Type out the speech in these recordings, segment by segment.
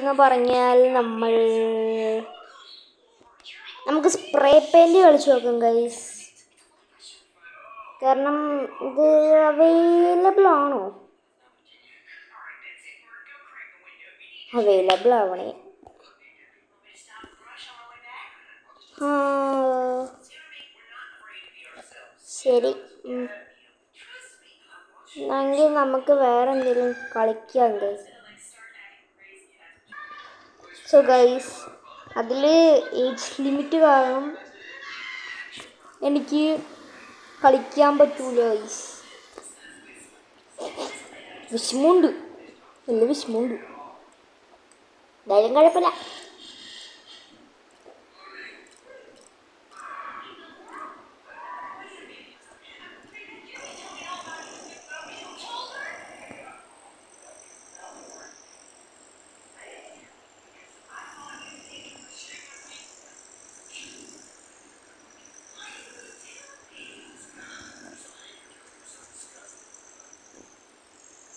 എന്ന് പറഞ്ഞാൽ നമുക്ക് സ്പ്രേ പെയിൻറ് കളിച്ചു നോക്കാം ഗൈസ്. കാരണം ഇത് അവൈലബിൾ ആണോ? അവൈലബിൾ ആവണേ. ശരി, എങ്കിൽ നമുക്ക് വേറെ എന്തെങ്കിലും കളിക്കാം ഗൈസ്. സോ ഗൈസ്, അതിൽ ഏജ് ലിമിറ്റ് കാരണം എനിക്ക് കളിക്കാൻ പറ്റൂല ഗൈസ്. വിഷമമുണ്ട്, നല്ല വിഷമമുണ്ട്. എന്തായാലും കുഴപ്പമില്ല.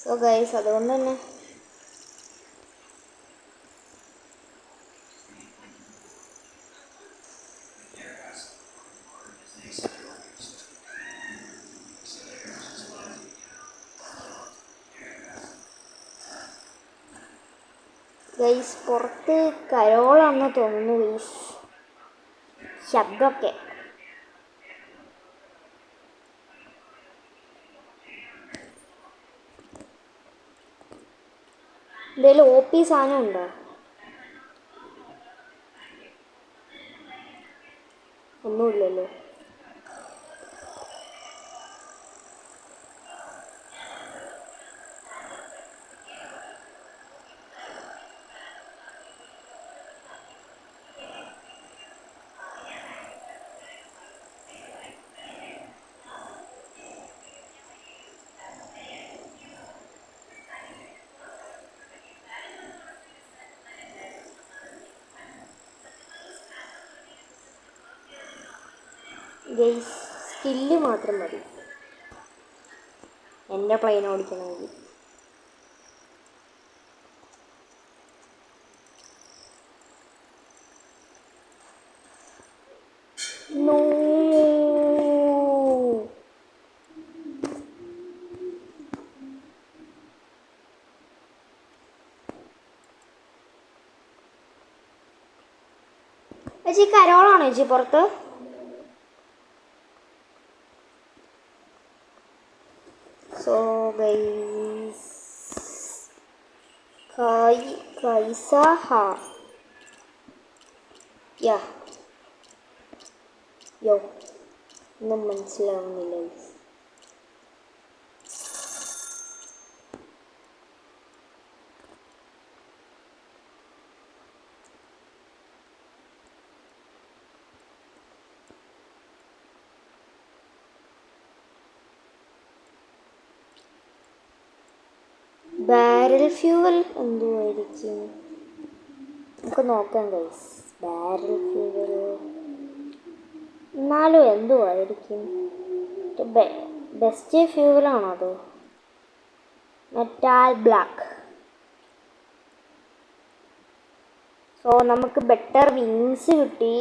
സോ ഗൈസ്, അതുകൊണ്ട് തന്നെ ഗൈസ് പുറത്ത് കരോളാണെന്ന് തോന്നുന്നു ഗൈസ്, ശബ്ദമൊക്കെ. എന്തെങ്കിലും OP സാധനം ഉണ്ടോ? ഒന്നുമില്ലല്ലോ. ഗൈസ്, സ്കില്ല് മാത്രം മതി എൻ്റെ പ്ലെയിൻ ഓടിക്കണമെങ്കിൽ. നോ, ചേച്ചി കരോളാണോ ചേച്ചി പുറത്ത്? സോ ഗൈസ്, യോ ഒന്നും മനസ്സിലാവുന്നില്ല. ബാരൽ ഫ്യൂവൽ എന്തുമായിരിക്കും നമുക്ക് നോക്കാം ഗൈസ്. ബാരൽ ഫ്യൂവൽ എന്നാലും എന്തുമായിരിക്കും? ബെസ്റ്റ് ഫ്യൂവലാണോ അതോ മെറ്റാൽ ബ്ലാക്ക്? സോ നമുക്ക് ബെറ്റർ വിങ്സ് കിട്ടി.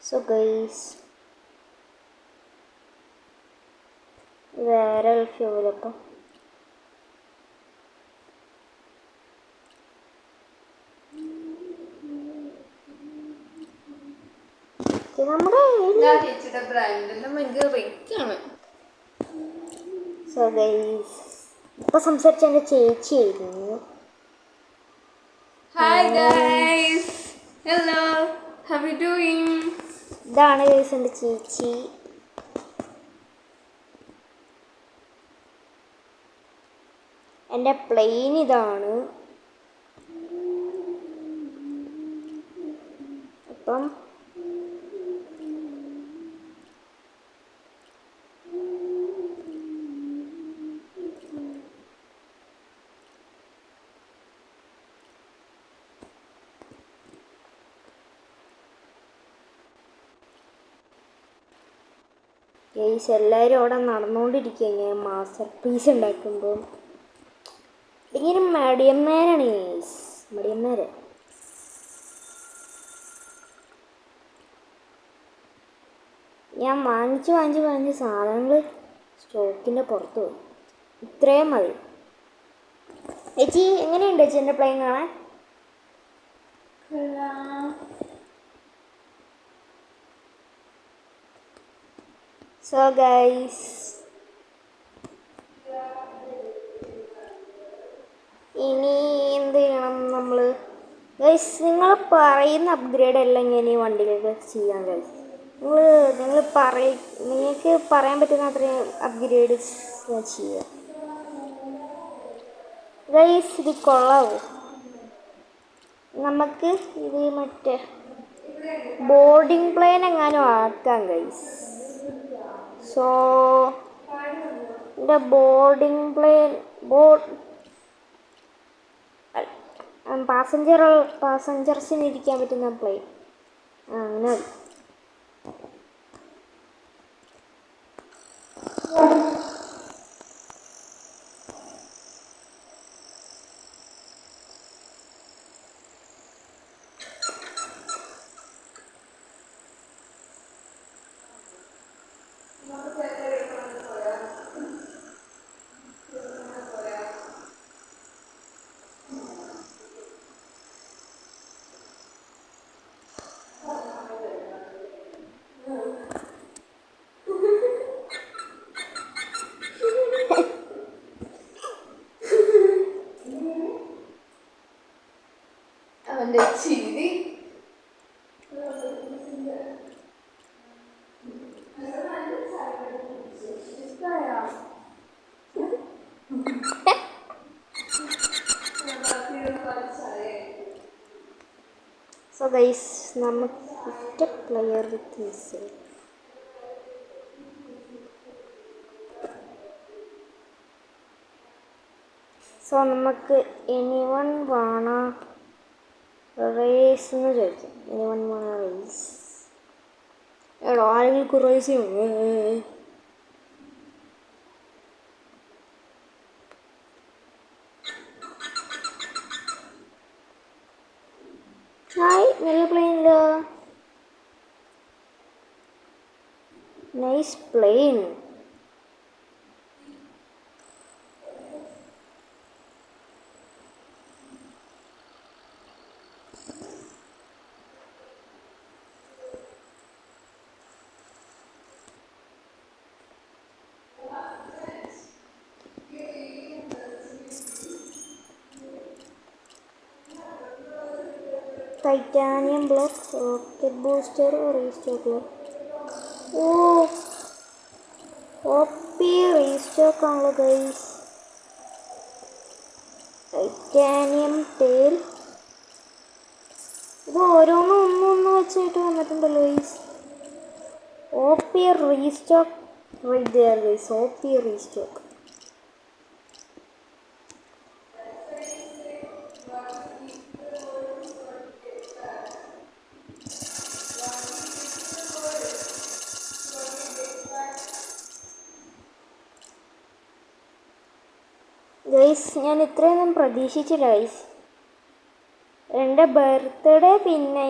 സോ ഗൈസ്, വേറെ ഫ്യൂവലപ്പം നമ്മുടെ സോ ഗൈസ്, ഇപ്പൊ സംസാരിച്ച എൻ്റെ ചേച്ചിയായിരുന്നു. Hi guys, hello, how are you doing? ഇതാണ് ഗൈസ് എൻ്റെ ചേച്ചി. എൻ്റെ പ്ലെയിൻ ഇതാണ്. അപ്പം ഗൈസ് എല്ലാവരും അവിടെ നടന്നുകൊണ്ടിരിക്കുക ഇങ്ങനെ മാസ്റ്റർ പീസ് ഉണ്ടാക്കുമ്പോൾ. ഇങ്ങനെ മടിയന്മാരാണ് ഗൈസ്, മടിയന്മാരെ. ഞാൻ വാങ്ങിച്ച് സാധനങ്ങൾ സ്റ്റോക്കിൻ്റെ പുറത്ത് പോയി. ഇത്രയും മതി. ചേച്ചി എങ്ങനെയുണ്ട് ചേച്ചി എൻ്റെ പ്ലെയിൻ കാണാൻ? സോ ഗൈസ്, ഇനി എന്ത് ചെയ്യണം നമ്മൾ? ഗൈസ് നിങ്ങൾ പറയുന്ന അപ്ഗ്രേഡ് എല്ലാം ഞാൻ ഈ വണ്ടിയിലേക്ക് ചെയ്യാം ഗൈസ്. നിങ്ങൾക്ക് പറയാൻ പറ്റുന്ന അത്രയും അപ്ഗ്രേഡ് ഞാൻ ചെയ്യാം ഗൈസ്. ഇത് കൊള്ളാവോ? നമുക്ക് ഇത് മറ്റേ ബോർഡിംഗ് പ്ലെയിൻ എങ്ങാനും ആക്കാം ഗൈസ്. സോ എൻ്റെ ബോർഡിംഗ് പ്ലെയിൻ പാസഞ്ചേഴ്സിന് ഇരിക്കാൻ പറ്റുന്ന പ്ലെയിൻ അങ്ങനെ മതി. അവൻ്റെ ചിരി. സോ ഗൈസ്, നമുക്ക് പ്ലെയർ വിത്ത് മിസ്സിൽ. സോ നമുക്ക് എനിവൺ വേണ റേസ് എന്ന് ചോദിക്കാം. എനിവൺ വേണ റേസ്? എടോ ആരെങ്കിലും റേസ് ചെയ്യണോ? ഹായ്, നല്ല പ്ലെയിനിലോ? Nice plane. Titanium block, rocket booster, restock. Oh OP restock ആണല്ലോ ഗൈസ്. Titanium tail. ഇത് ഓരോന്നും ഒന്നൊന്ന് വെച്ചായിട്ട് വന്നിട്ടുണ്ടല്ലോ guys. OP restock right there guys. OP restock. Guys, ഞാൻ ഇത്രയൊന്നും പ്രതീക്ഷിച്ചില്ല ഗൈസ്. എൻ്റെ ബർത്ത്ഡേ പിന്നെ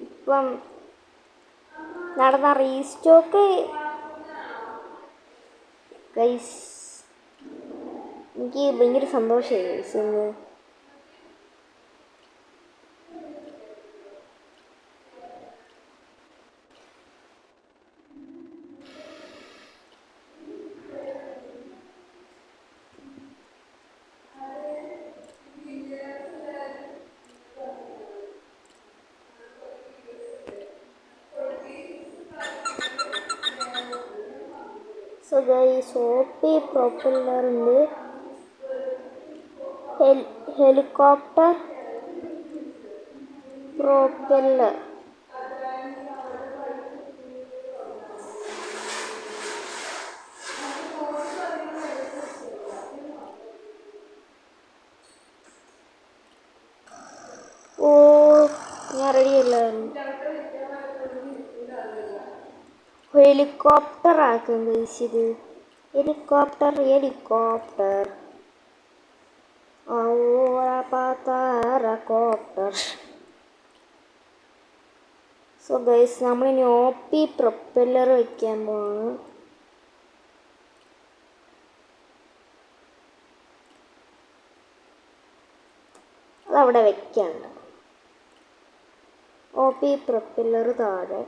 ഇപ്പം നടന്ന റീസ്റ്റോക്ക് ഗൈസ്, എനിക്ക് ഭയങ്കര സന്തോഷമായി ഗൈസ് ഇന്ന്. സോ ഗൈസ്, ഓപ്പി പ്രൊപ്പല്ലർ ഉണ്ട്, ഹെലികോപ്റ്റർ പ്രൊപ്പല്ലർ. ഓ, ഞാൻ റെഡിയല്ല. ഹെലികോപ്റ്റർ ആക്കും ഗൈസ്. ഇത് ഹെലികോപ്റ്റർ സോ ഗൈസ്, നമ്മളിനി OP പ്രൊപ്പല്ലർ വയ്ക്കാൻ പോവാണ്. അതവിടെ വെക്കണ്ട. OP പ്രൊപ്പല്ലർ താഴെ.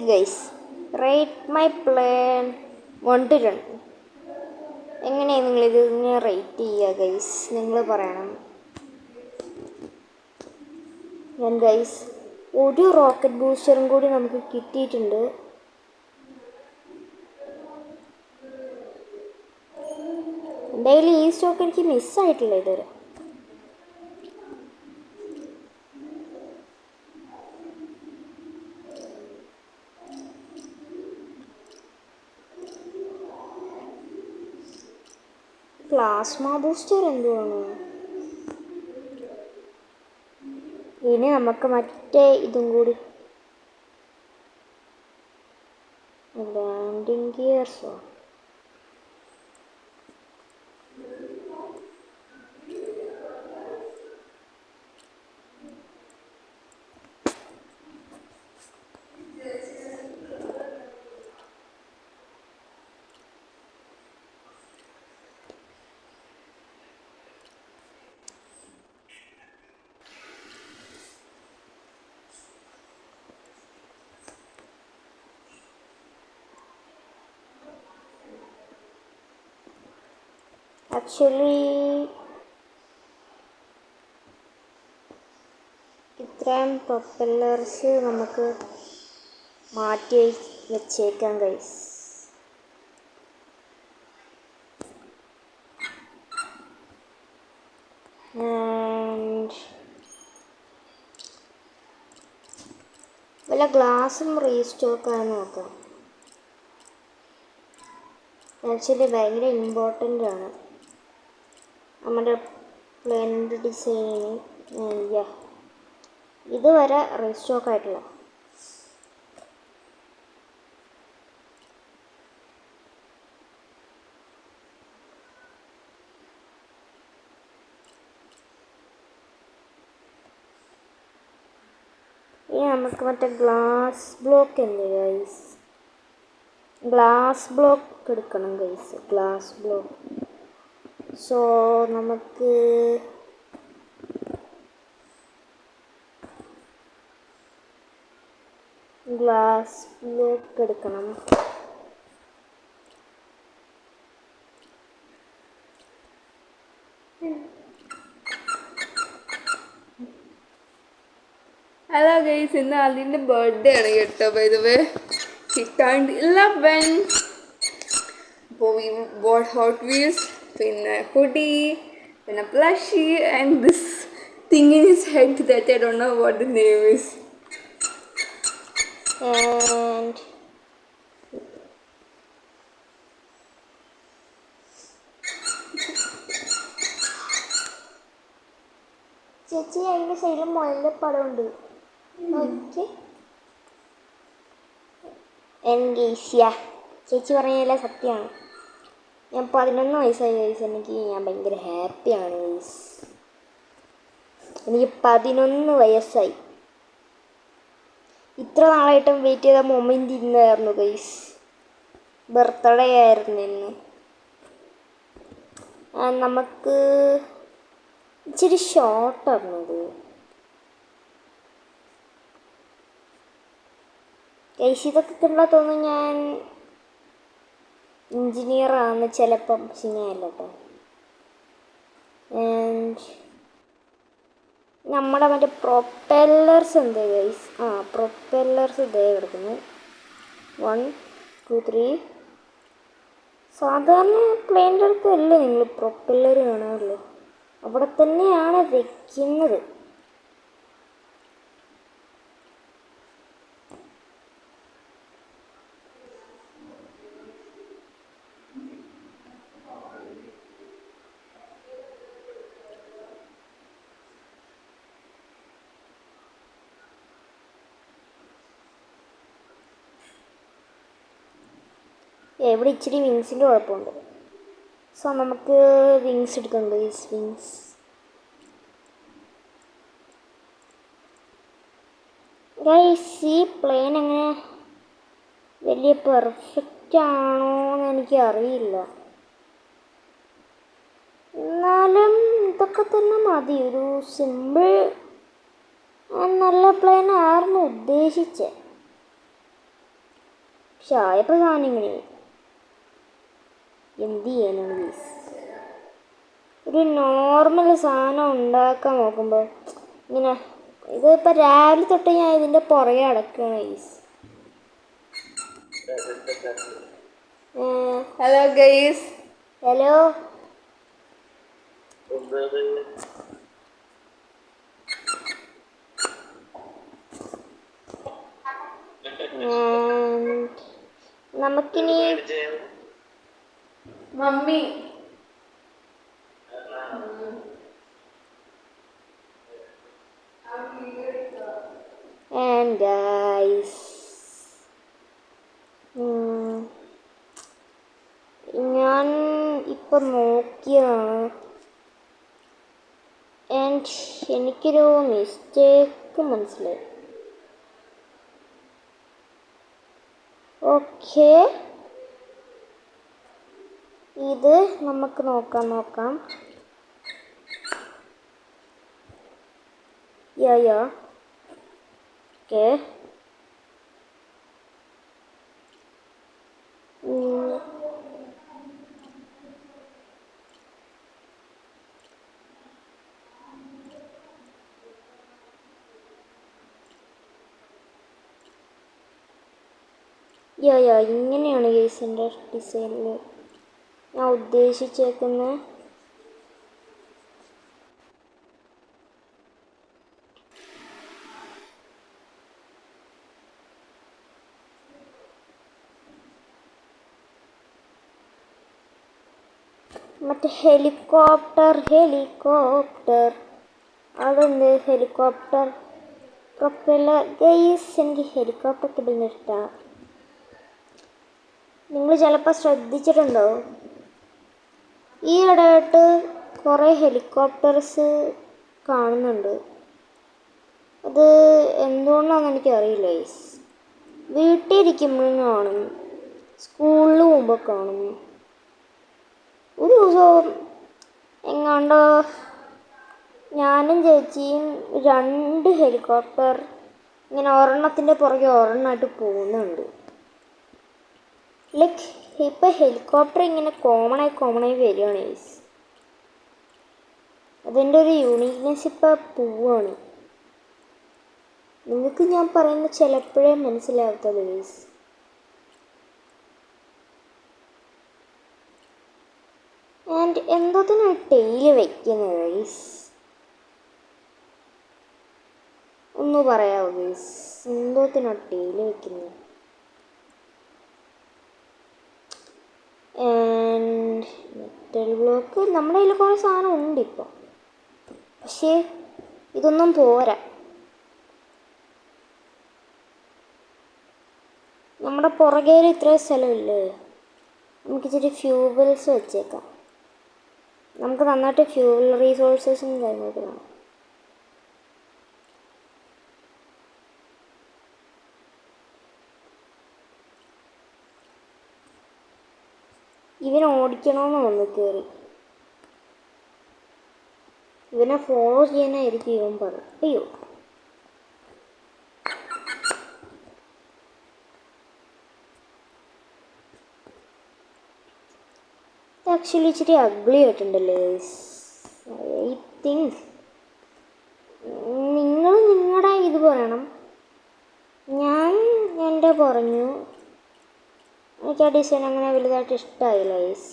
Guys, rate my plan 1 to 10. എങ്ങനെയാണ് നിങ്ങളിത് ഇങ്ങനെ റേറ്റ് ചെയ്യുക ഗൈസ്? നിങ്ങൾ പറയണം. ഞാൻ ഗൈസ് ഒരു റോക്കറ്റ് ബൂസ്റ്ററും കൂടി നമുക്ക് കിട്ടിയിട്ടുണ്ട്. എന്തായാലും ഈ സ്റ്റോക്ക് എനിക്ക് മിസ്സായിട്ടില്ല ഇതുവരെ. പ്ലാസ്മ ബൂസ്റ്റർ എന്തുവാണ്? ഇനി നമുക്ക് മറ്റേ ഇതും കൂടി, ലാൻഡിങ് ഗിയർസോ? ആക്ച്വലി ഇത്രയും പ്രൊപ്പല്ലർസ് നമുക്ക് മാറ്റി വെച്ചേക്കാം ഗൈസ്. വല്ല ഗ്ലാസും റീസ്റ്റോക്കായി നോക്കാം. ആക്ച്വലി ഭയങ്കര ഇമ്പോർട്ടൻ്റ് ആണ് നമ്മുടെ പ്ലാനിൻ്റെ ഡിസൈനിങ്. ഇതുവരെ റീസ്റ്റോക്ക് ആയിട്ടില്ല. ഇനി നമുക്ക് മറ്റേ ഗ്ലാസ് ബ്ലോക്ക് ഉണ്ട് ഗൈസ്. ഗ്ലാസ് ബ്ലോക്ക് എടുക്കണം ഗൈസ്, ഗ്ലാസ് ബ്ലോക്ക്. സോ നമുക്ക് ഗ്ലാസ് ബ്ലോക്ക് എടുക്കണം. ഹലോ ഗൈസ്, ഇന്ന് അതിൻ്റെ ബർത്ത്ഡേ ആണ് കേട്ടോ. By the way he turned 11. അപ്പോൾ we bought Hot Wheels, പിന്നെ ഹുഡി, പിന്നെ plushie and this thing in his head that I don't know what the name is. And ചേച്ചി അതിൻ്റെ സൈഡിൽ മുയലിൻ്റെ പടമുണ്ട്. ഓക്കെ, എനിക്ക് ചേച്ചി പറഞ്ഞതില്ല സത്യമാണ്. ഞാൻ 11 വയസ്സായി ഗൈസ്. ഞാൻ ഭയങ്കര ഹാപ്പിയാണ് ഗൈസ്. എനിക്ക് 11 വയസ്സായി. ഇത്ര നാളായിട്ടും വെയിറ്റ് ചെയ്ത മൊമെൻ്റ് ഇന്നായിരുന്നു ഗൈസ്. ബർത്ത്ഡേ ആയിരുന്നു ഇന്ന്. നമുക്ക് ഇച്ചിരി ഷോർട്ടായിരുന്നത് ഗൈസ്. ഇതൊക്കെ കണ്ടാൽ തോന്നുന്നു ഞാൻ എഞ്ചിനീയറാണ് ചിലപ്പം. പക്ഷെ ഞാനല്ല കേട്ടോ. നമ്മുടെ മറ്റേ പ്രൊപ്പല്ലർസ് ഉണ്ട് ഗൈസ്. പ്രൊപ്പല്ലർസ് ഇതേ കിടക്കുന്നു. 1 2 3. സാധാരണ പ്ലെയിൻ്റെ അടുത്തല്ലേ നിങ്ങൾ പ്രൊപ്പല്ലർ കാണാറുള്ളൂ. അവിടെ തന്നെയാണ് വെക്കുന്നത്. ഇവിടെ ഇച്ചിരി വിങ്സിൻ്റെ കുഴപ്പമുണ്ട്. സോ നമുക്ക് വിങ്സ് എടുക്കാം ഗൈസ്. വിങ്സ് ഗൈസ്, ഈ പ്ലെയിൻ എങ്ങനെ വലിയ പെർഫെക്റ്റ് ആണോ എന്ന് എനിക്കറിയില്ല. എന്നാലും ഇതൊക്കെ തന്നെ മതി. ഒരു സിമ്പിൾ നല്ല പ്ലെയിൻ ആയിരുന്നു ഉദ്ദേശിച്ചത്. പക്ഷെ ആയപ്പോൾ സാധനം ഇങ്ങനെ എന്ത് ചെയ്യാനാണ് ഗൈസ്. ഒരു നോർമൽ സാധനം ഉണ്ടാക്കാൻ നോക്കുമ്പോൾ ഇങ്ങനെ ഇതിപ്പോൾ രാവിലെ തൊട്ട് ഞാൻ ഇതിൻ്റെ പുറകെ അടക്കുകയാണ് ഗൈസ്. Hello guys. ഹലോ. നമുക്കിനി മമ്മി and guys, ഞാൻ ഇപ്പം നോക്കിയതാണ് ആൻഡ് എനിക്കൊരു മിസ്റ്റേക്ക് മനസ്സിലായി. ഓക്കെ, ഇത് നമുക്ക് നോക്കാം. Yeah okay. യാ ഇങ്ങനെയാണ് ഗൈസിൻ്റെ ഡിസൈനിൽ ഞാൻ ഉദ്ദേശിച്ചേക്കുന്നത്. മറ്റേ ഹെലികോപ്റ്റർ അതെന്ത് ഹെലികോപ്റ്റർ പ്രൊപ്പല്ലർ ഗൈസ്. എനിക്ക് ഹെലികോപ്റ്റർ കിട്ടുന്ന ഇഷ്ടമാണ്. നിങ്ങൾ ചിലപ്പോൾ ശ്രദ്ധിച്ചിട്ടുണ്ടാവും, ഈ ഇടയായിട്ട് കുറേ ഹെലികോപ്റ്റേഴ്സ് കാണുന്നുണ്ട്. അത് എന്തുകൊണ്ടാണെന്ന് എനിക്കറിയില്ല ഗൈസ്. വീട്ടിലിരിക്കുമ്പോഴും കാണും, സ്കൂളിൽ പോകുമ്പോൾ കാണും. ഒരു ദിവസം എങ്ങാണ്ട് ഞാനും ചേച്ചിയും 2 ഹെലികോപ്റ്റർ ഇങ്ങനെ ഒരെണ്ണത്തിൻ്റെ പുറകെ ഒരെണ്ണമായിട്ട് പോകുന്നുണ്ട്. ലൈക്ക് ഇപ്പം ഹെലികോപ്റ്റർ ഇങ്ങനെ കോമണായി വരികയാണ് ഗൈസ്. അതിൻ്റെ ഒരു യൂണീക്നെസ് ഇപ്പം പോവുകയാണ്. നിങ്ങൾക്ക് ഞാൻ പറയുന്നത് ചിലപ്പോഴേ മനസ്സിലാകത്തുള്ളൂ ഗൈസ്. ആൻഡ് എന്തോത്തിനാണ് ടെയിൽ വയ്ക്കുന്നത് ഗൈസ്? ഒന്ന് പറയാമോ ഗൈസ്, എന്തോത്തിനാണ് ടെയിൽ വയ്ക്കുന്നത്? ആൻഡ് മെറ്റൽ ബ്ലോക്ക് നമ്മുടെ കയ്യിൽ കുറേ സാധനം ഉണ്ട് ഇപ്പോൾ, പക്ഷേ ഇതൊന്നും പോരാ. നമ്മുടെ പുറകേൽ ഇത്രയും സ്ഥലമില്ലേ, നമുക്കിച്ചിരി ഫ്യൂവൽസ് വെച്ചേക്കാം. നമുക്ക് നന്നായിട്ട് ഫ്യൂവൽ റീസോഴ്സസും കാര്യങ്ങളൊക്കെ വേണം. ഇവനെ ഓടിക്കണമെന്ന് തോന്നുന്നു കയറി. ഇവനെ ഫോളോ ചെയ്യാനായിരിക്കും ഇവൻ പറയും. അയ്യോ, ആക്ച്വലി ഇച്ചിരി അഗ്ലി ആയിട്ടുണ്ടല്ലേ ഗൈസ്. ഐ തിങ്ക് നിങ്ങൾ നിങ്ങളുടെ ഇത് പറയണം, ഞാൻ എൻ്റെ പറഞ്ഞു. എനിക്ക് ആ ഡിസൈൻ അങ്ങനെ വലുതായിട്ട് ഇഷ്ടമായില്ല ഗൈസ്.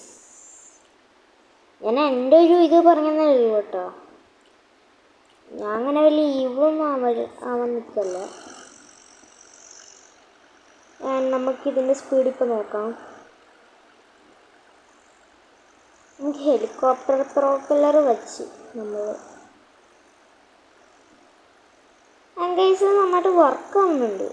ഞാൻ എൻ്റെ ഒരു ഇത് പറഞ്ഞതേ ഉള്ളൂ കേട്ടോ. ഞാൻ അങ്ങനെ വലിയ ഈവൊന്നും ആവാൻ നിൽക്കല്ല. നമുക്കിതിൻ്റെ സ്പീഡ് ഇപ്പോൾ നോക്കാം. നമുക്ക് ഹെലികോപ്റ്റർ പ്രൊപ്പല്ലർ വെച്ച് നമ്മൾ ഗൈസ് നന്നായിട്ട് വർക്ക് ആവുന്നുണ്ട്.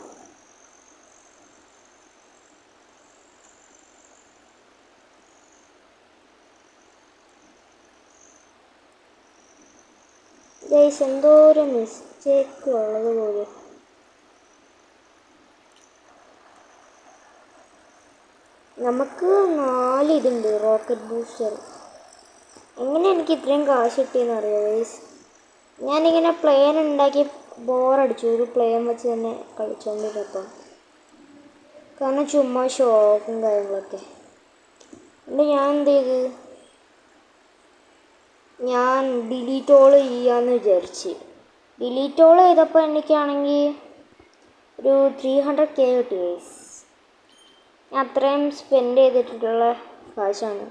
ഗൈസ് എന്തോ ഒരു മിസ്റ്റേക്ക് ഉള്ളത് പോലെ. നമുക്ക് 4 ഇതുണ്ട് റോക്കറ്റ് ബൂസ്റ്റർ. എങ്ങനെ എനിക്ക് ഇത്രയും കാശ് കിട്ടിയെന്ന് അറിയാം ഗൈസ്. ഞാനിങ്ങനെ പ്ലെയിൻ ഉണ്ടാക്കി ബോറടിച്ചു, ഒരു പ്ലെയിൻ വെച്ച് തന്നെ കളിച്ചുകൊണ്ടിരുന്നപ്പം. കാരണം ചുമ്മാ ഷോക്കും കാര്യങ്ങളൊക്കെ. എന്നിട്ട് ഞാൻ എന്ത് ചെയ്ത്, ഞാൻ ഡിലീറ്റ് ഓൾ ചെയ്യാമെന്ന് വിചാരിച്ച്. ഡിലീറ്റ് ഓൾ ചെയ്തപ്പോൾ എനിക്കാണെങ്കിൽ ഒരു 300K കിട്ടി ഗൈസ്. ഞാൻ അത്രയും സ്പെൻഡ് ചെയ്തിട്ടുള്ള കാശാണ്.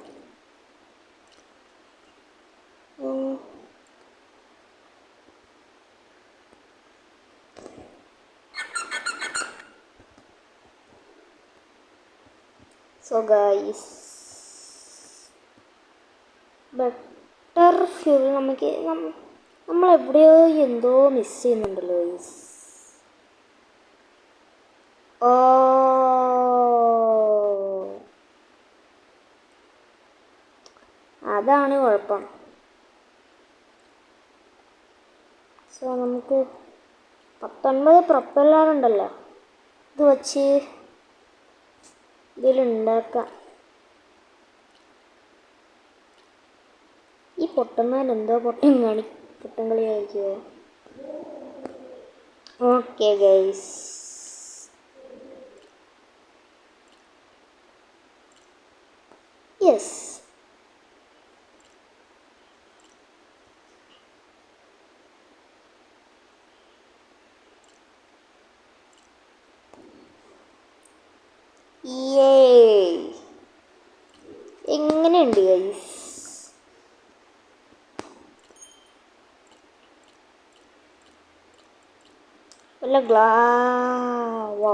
സോ ഗൈസ്, ബെറ്റർ ഫ്യൂൽ നമുക്ക് നമ്മളെവിടെയോ എന്തോ മിസ് ചെയ്യുന്നുണ്ടല്ലോ ഗൈസ്. ഓ, അതാണ് കുഴപ്പം. സോ നമുക്ക് 19 പ്രൊപ്പല്ലർ ഉണ്ടല്ലോ, ഇത് വച്ച് ഇതിലുണ്ടാക്കാം. ഈ പൊട്ടന്മാർ എന്തോ പൊട്ടൻ കളി കളിക്കുമോ? Okay guys, yes. എങ്ങനെയുണ്ട് ഗൈസ്? വല്ല വൗ,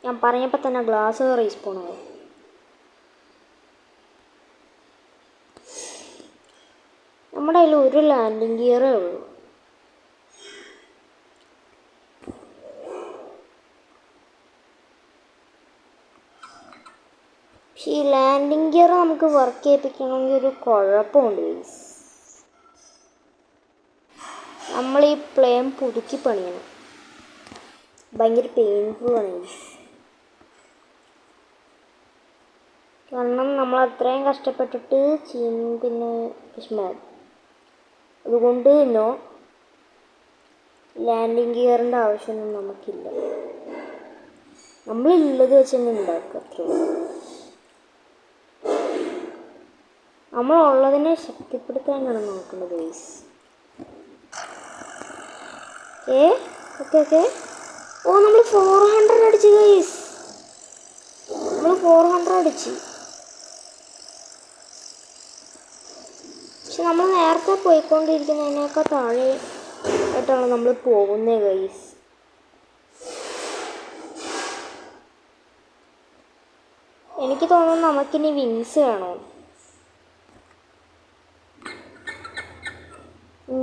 ഞാൻ പറഞ്ഞപ്പോൾ തന്നെ ഗ്ലാസ് റീസ്പോണായി. നമ്മുടെ കയ്യിൽ ഒരു ലാൻഡിങ് ഗിയറേ ഉള്ളൂ. പക്ഷെ ഈ ലാൻഡിങ് ഗിയർ നമുക്ക് വർക്ക് ചെയ്യിപ്പിക്കണമെങ്കിൽ ഒരു കുഴപ്പമുണ്ട് ഗൈസ്. നമ്മൾ ഈ പ്ലെയിൻ പുതുക്കി പണിയണം. ഭയങ്കര പെയിൻഫുള്ളാണ് ഗൈസ്. കാരണം നമ്മൾ അത്രയും കഷ്ടപ്പെട്ടിട്ട് പിന്നെ വിഷമം. അതുകൊണ്ട് നോ, ലാൻഡിങ് ഗിയറിൻ്റെ ആവശ്യമൊന്നും നമുക്കില്ല. നമ്മളുള്ളത് വെച്ച് തന്നെ ഉണ്ടാക്കുക, അത്രയുള്ളൂ. നമ്മളുള്ളതിനെ ശക്തിപ്പെടുത്താനാണ് നോക്കേണ്ടത് ഗൈസ്. ഓക്കെ. ഓ, നമ്മൾ 400 അടിച്ചു ഗൈസ്. നമ്മൾ 400 അടിച്ചു. പക്ഷെ നമ്മൾ നേരത്തെ പോയിക്കൊണ്ടിരിക്കുന്നതിനേക്കാൾ താഴെ ആയിട്ടാണ് നമ്മൾ പോകുന്നത് ഗൈസ്. എനിക്ക് തോന്നുന്നു നമുക്കിനി വിങ്സ് വേണോ?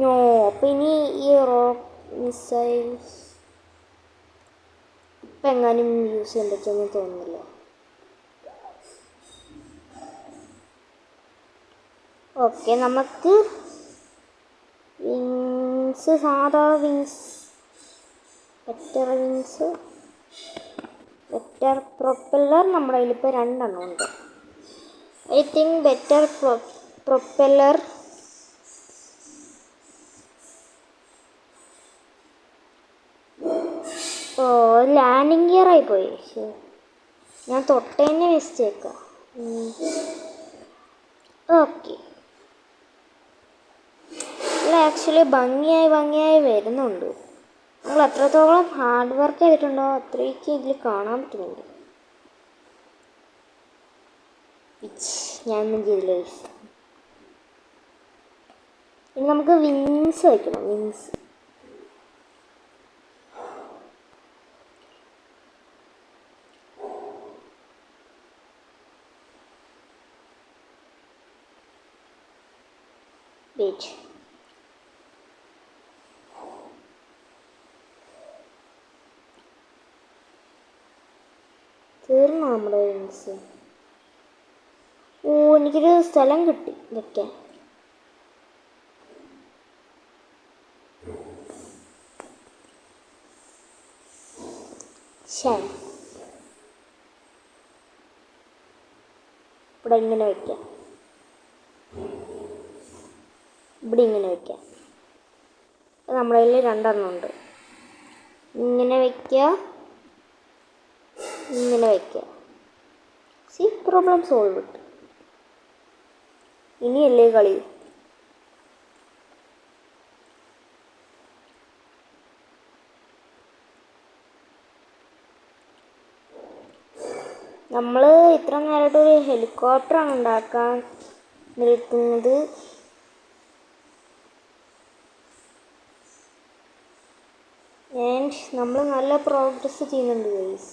നോ, അപ്പം ഇനി ഈ റോക്ക് മിസൈൽസ് ഇപ്പം എങ്ങാനും യൂസ് ചെയ്യാൻ പറ്റുമെന്ന് തോന്നുന്നില്ല. ഓക്കെ, നമുക്ക് വിങ്സ്, സാധാ wings, vector wings, vector propeller നമ്മുടെ കയ്യിൽ ഇപ്പോൾ 2 എണ്ണം ഉണ്ട്. I think vector propeller landing gear ആയിപ്പോയി. ഞാൻ തൊട്ടേന്നെ മിസ്റ്റേക്കാം. ഓക്കെ, ഇത് ആക്ച്വലി ഭംഗിയായി വരുന്നുണ്ട്. നമ്മൾ എത്രത്തോളം ഹാർഡ് വർക്ക് ചെയ്തിട്ടുണ്ടോ അത്രയ്ക്ക് ഇതിൽ കാണാൻ പറ്റുന്നുണ്ട്. ഞാനൊന്നും ചെയ്തില്ല. ഇനി നമുക്ക് വിങ്സ് വയ്ക്കണം. വിങ്സ് വെയിറ്റ്, തീർന്നു നമ്മുടെ വിങ്സ്. ഓ, എനിക്കൊരു സ്ഥലം കിട്ടി വെക്കാൻ. ഛേ, ഇവിടെ ഇങ്ങനെ വയ്ക്കാം, ഇവിടെ ഇങ്ങനെ വയ്ക്കാം. നമ്മുടെ കയ്യിൽ 2 ഉണ്ട്. ഇങ്ങനെ വയ്ക്കുക, ഇങ്ങനെ വയ്ക്കുക. C, problem solve. ഇനിയല്ലേ കളി. നമ്മൾ ഇത്ര നേരമായിട്ട് ഒരു ഹെലികോപ്റ്ററാണ് ഉണ്ടാക്കാൻ നിൽക്കുന്നത്. ആൻഡ് നമ്മൾ നല്ല പ്രോഗ്രസ് ചെയ്യുന്നുണ്ട് ഗൈസ്.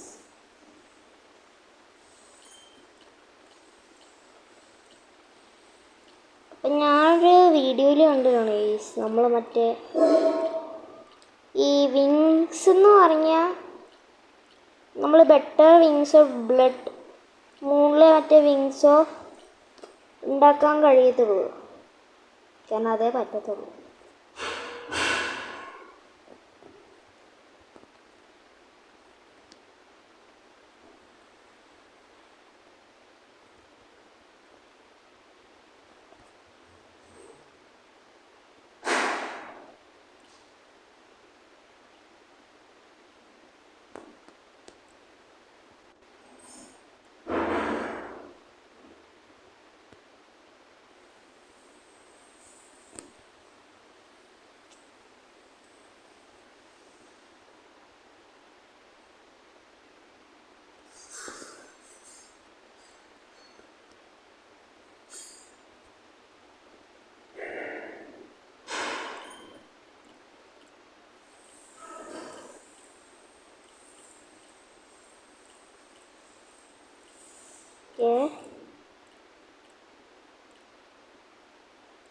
അപ്പം ഞാനൊരു വീഡിയോയിൽ കണ്ടതാണ് ഗൈസ്, നമ്മൾ മറ്റേ ഈ വിങ്സ് എന്ന് പറഞ്ഞാൽ നമ്മൾ ബെറ്റർ വിങ്സോ ബ്ലഡ് മൂണിലെ മറ്റേ വിങ്സോ ഉണ്ടാക്കാൻ കഴിയത്തുള്ളൂ. കാരണം അതേ പറ്റത്തുള്ളൂ.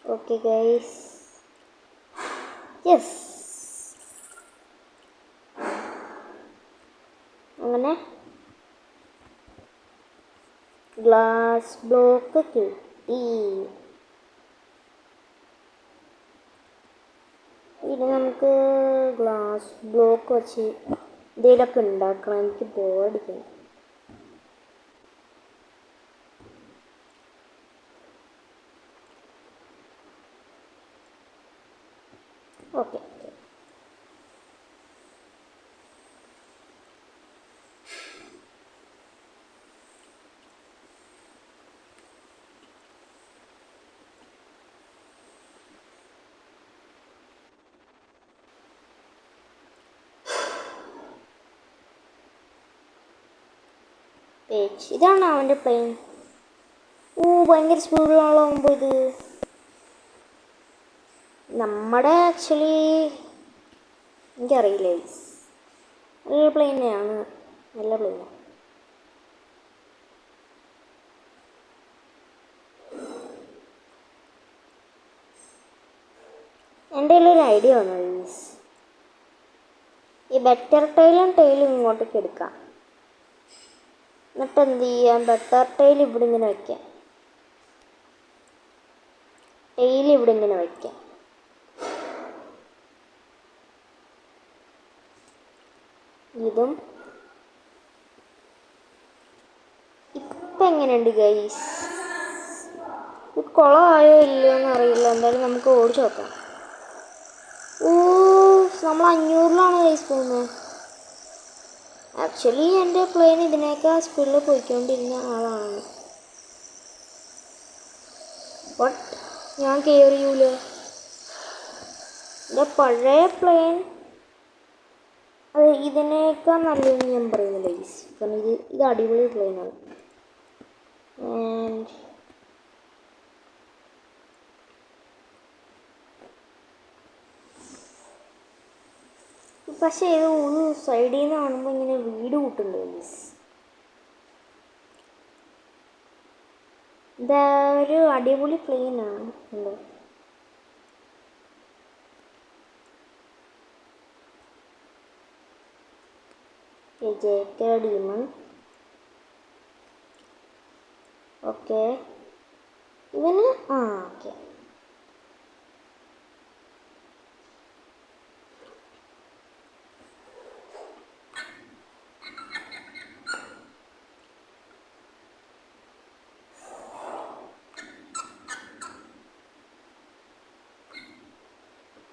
Okay guys, yes. അങ്ങനെ ഗ്ലാസ് ബ്ലോക്ക് കിട്ടി. ഇനി നമുക്ക് ഗ്ലാസ് ബ്ലോക്ക് വെച്ച് എന്തെങ്കിലുമൊക്കെ ഉണ്ടാക്കണം. എനിക്ക് ബോറടിക്കണം. ഓക്കെ, ഇതാണ് അവൻ്റെ പ്ലെയിൻ. ഭയങ്കര സ്പീഡിലാകുമ്പോൾ ഇത് നമ്മുടെ ആക്ച്വലി എനിക്കറിയില്ല. നല്ല പ്ലെയിനാണ്, നല്ല പ്ലെയിനാണ്. എൻ്റെ കയ്യിലൊരു ഐഡിയ വന്നു ഗൈസ്. ഈ ബെറ്റർ ടൈലും ഇങ്ങോട്ടേക്ക് എടുക്കാം. എന്നിട്ട് എന്ത് ചെയ്യാം, ബെറ്റർ ടൈൽ ഇവിടെ ഇങ്ങനെ വയ്ക്കാം, ടൈൽ ഇവിടെ ഇങ്ങനെ വയ്ക്കാം. ഇതും ഇപ്പം എങ്ങനെയുണ്ട് ഗൈസ്? ഇത് കുളമായോ ഇല്ലയോ എന്നറിയില്ല. എന്തായാലും നമുക്ക് ഓടിച്ചു നോക്കാം. നമ്മൾ 500-ലാണ് ഗൈസ് പോകുന്നത്. ആക്ച്വലി എൻ്റെ പ്ലെയിൻ ഇതിനേക്കാൾ സ്പീഡിൽ പോയിക്കൊണ്ടിരുന്ന ആളാണ്. ബട്ട് ഞാൻ കയറിയൂല. എൻ്റെ പഴയ പ്ലെയിൻ അത് ഇതിനേക്കാൾ നല്ലതെന്ന് ഞാൻ പറയുന്നില്ല ഗൈസ്. കാരണം ഇത് അടിപൊളി പ്ലെയിനാണ്. ആൻഡ് പക്ഷേ ഇത് ഒരു സൈഡിൽ നിന്ന് കാണുമ്പോൾ ഇങ്ങനെ വീട് കൂട്ടുന്നുണ്ട് ഗൈസ്. ഇതാ ഒരു അടിപൊളി പ്ലെയിനാണ്. ഉണ്ടോ? ഡീമൺ. ഓക്കെ, ഇവന് ഓക്കെ.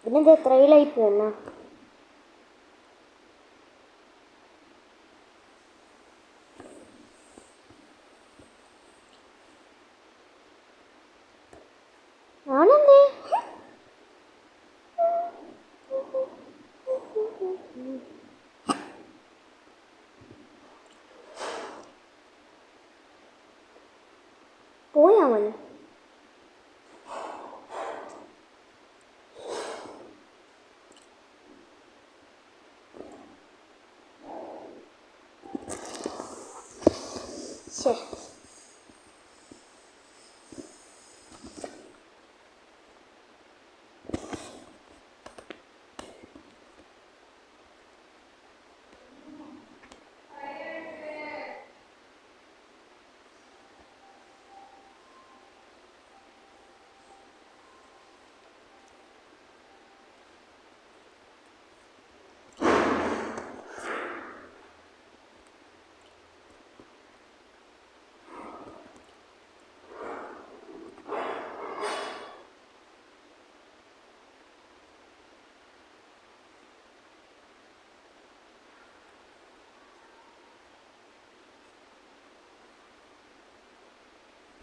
ഇതിനെന്ത് എത്രയിലായി പോന്ന? ആണെന്തേ പോയാവൻ? ശേ,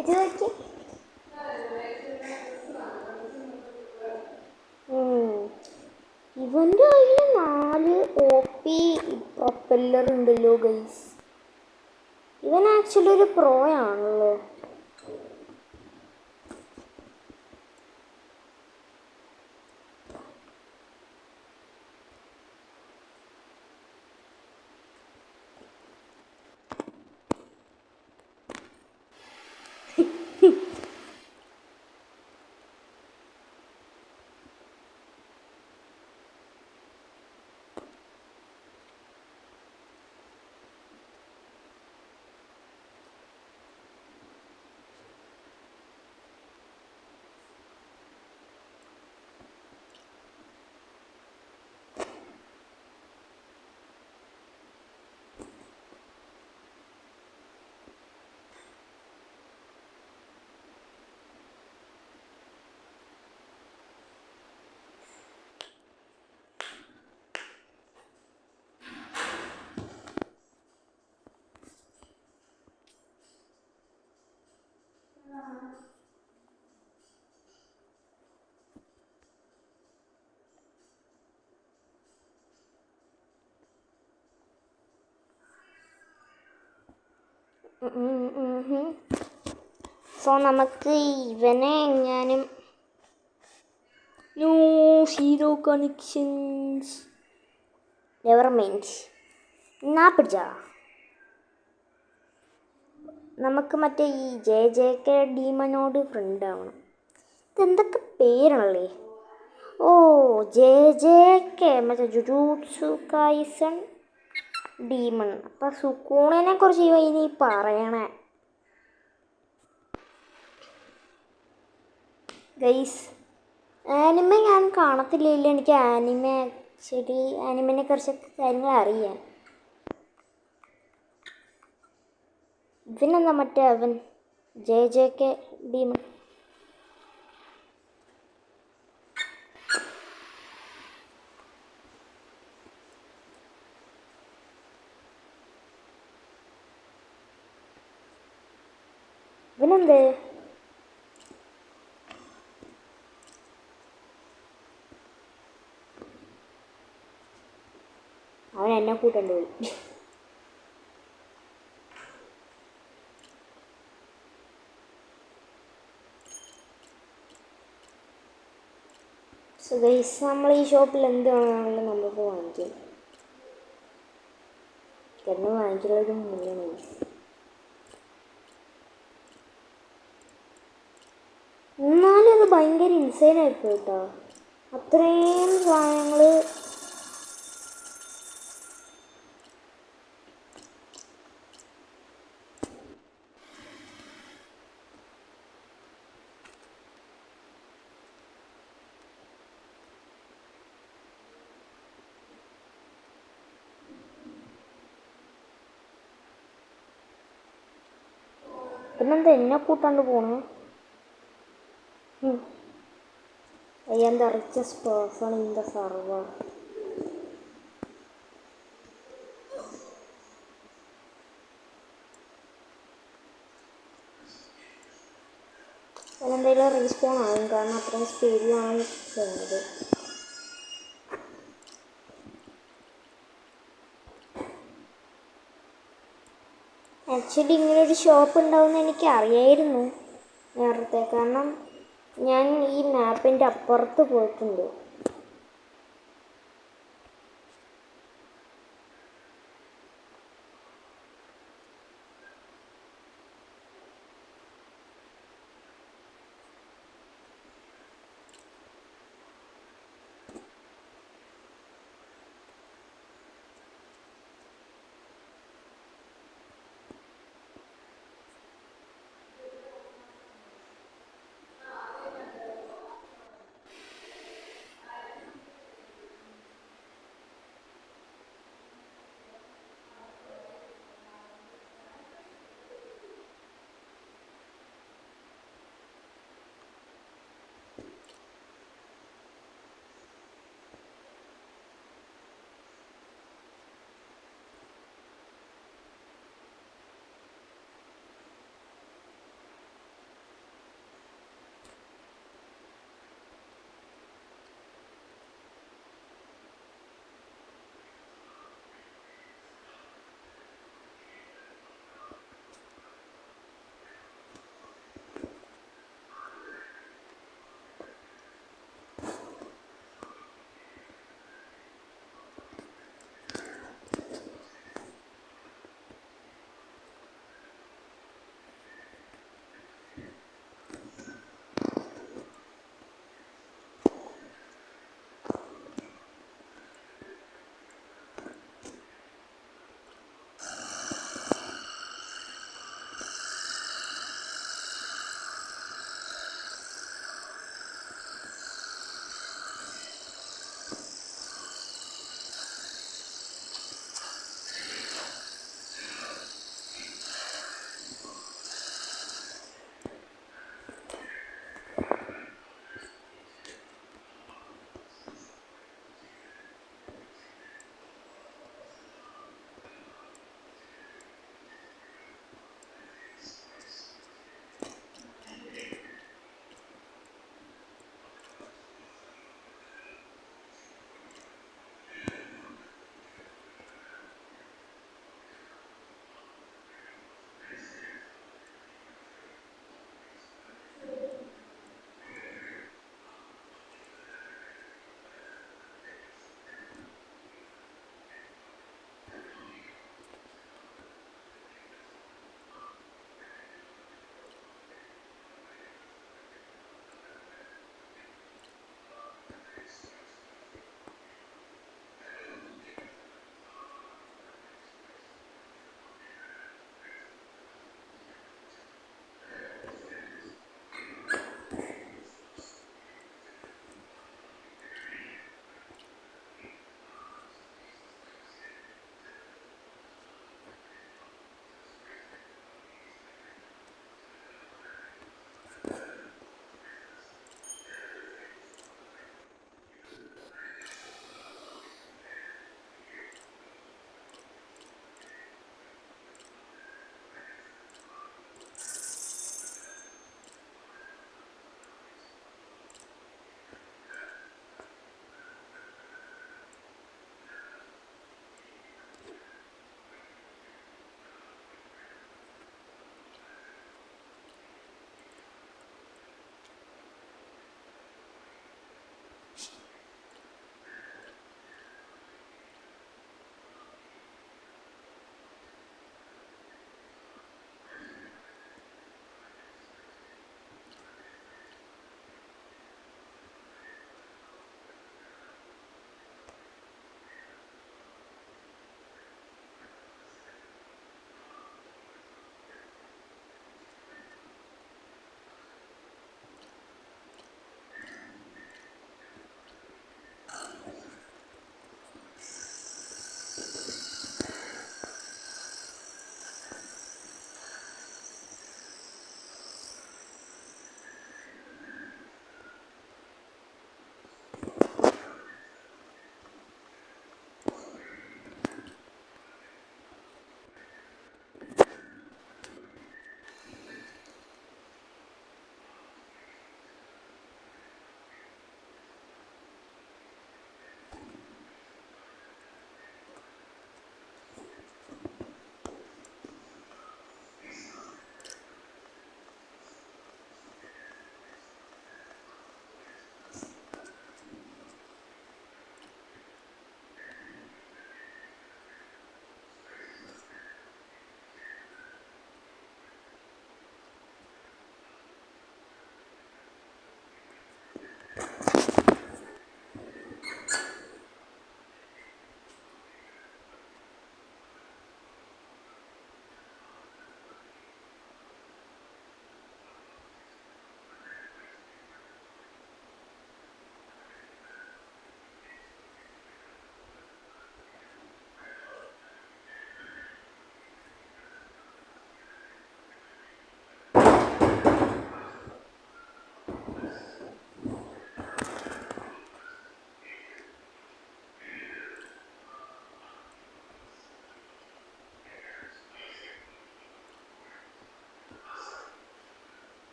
ഇത് നോക്കി. ഇവൻ്റെ കയ്യിൽ 4 OP പ്രൊപ്പല്ലർ ഉണ്ടല്ലോ ഗൈസ്. ഇവൻ ആക്ച്വലി ഒരു പ്രോ ആണല്ലോ. സോ നമുക്ക് ഇവനെ എങ്ങാനും no zero connections never mind എന്നാ പിടിച്ചാ. നമുക്ക് മറ്റേ ഈ JJK ഡീമനോട് ഫ്രണ്ട് ആവണം. ഇതെന്തൊക്കെ പേരാണല്ലേ? ഓ JJK മറ്റേ ജുജുത്സു കൈസൺ ഡീമൺ. അപ്പം സുക്കൂണിനെ കുറിച്ച് ഇനി പറയണേ ഗൈസ്. ആനിമ ഞാൻ കാണത്തില്ല. എനിക്ക് ആനിമനെ കുറിച്ചൊക്കെ കാര്യങ്ങൾ അറിയാം. ഇവനെന്താ മറ്റേ അവൻ JJK ഡീമൺ. ഇവനെന്തേ അവൻ എന്നെ കൂട്ടണ്ടു പോയി. സോ ഗൈസ്, നമ്മൾ ഈ ഷോപ്പിൽ എന്ത് വേണമെങ്കിലും നമുക്ക് വാങ്ങിക്കാം. കിടന്ന് വാങ്ങിക്കുള്ളൊരു മൂല്യമാണ്. എന്നാലും അത് ഭയങ്കര ഇൻസൈനായിപ്പോയി കേട്ടോ. അത്രയും സാധനങ്ങൾ പിന്നെന്താ എന്നെ കൂട്ടാണ്ട് പോണേ? I am the richest person in the server. അതെന്തായാലും റീസ്പോൺ ആകും, കാരണം അത്രയും സ്പീഡിലാണ് ചെയ്യുന്നത്. ആക്ച്വലി ഇങ്ങനൊരു ഷോപ്പ് ഉണ്ടാവുമെന്ന് എനിക്ക് അറിയായിരുന്നു നേരത്തെ, കാരണം ഞാൻ ഈ മാപ്പിൻ്റെ അപ്പുറത്ത് പോയിട്ടുണ്ട്.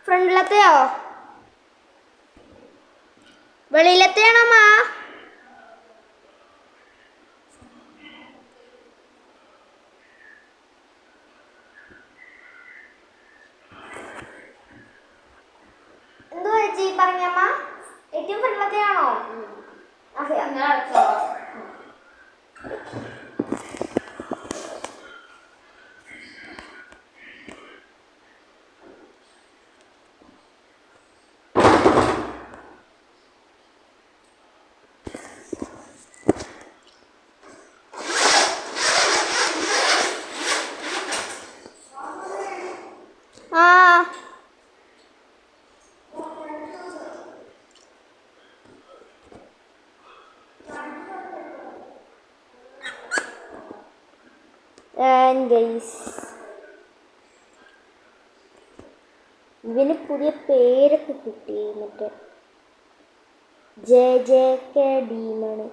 ഫ്രണ്ടിലത്തെയോ വെളിയിലത്തെയാണോ അമ്മ? എന്തോ ചേച്ചി പറഞ്ഞമ്മ? ഏറ്റവും ഫ്രണ്ടിലത്തെയാണോ? ആ ഗൈസ് ഇവന് പുതിയ പേരൊക്കെ കിട്ടി. മറ്റേ JJK ഡീമണ്.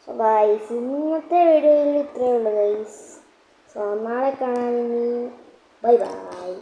സോ ഗൈസ് ഇന്നത്തെ വീഡിയോയിൽ ഇത്രയേ ഉള്ളൂ ഗൈസ്. സോ നാളെ കാണാൻ. Bye bye.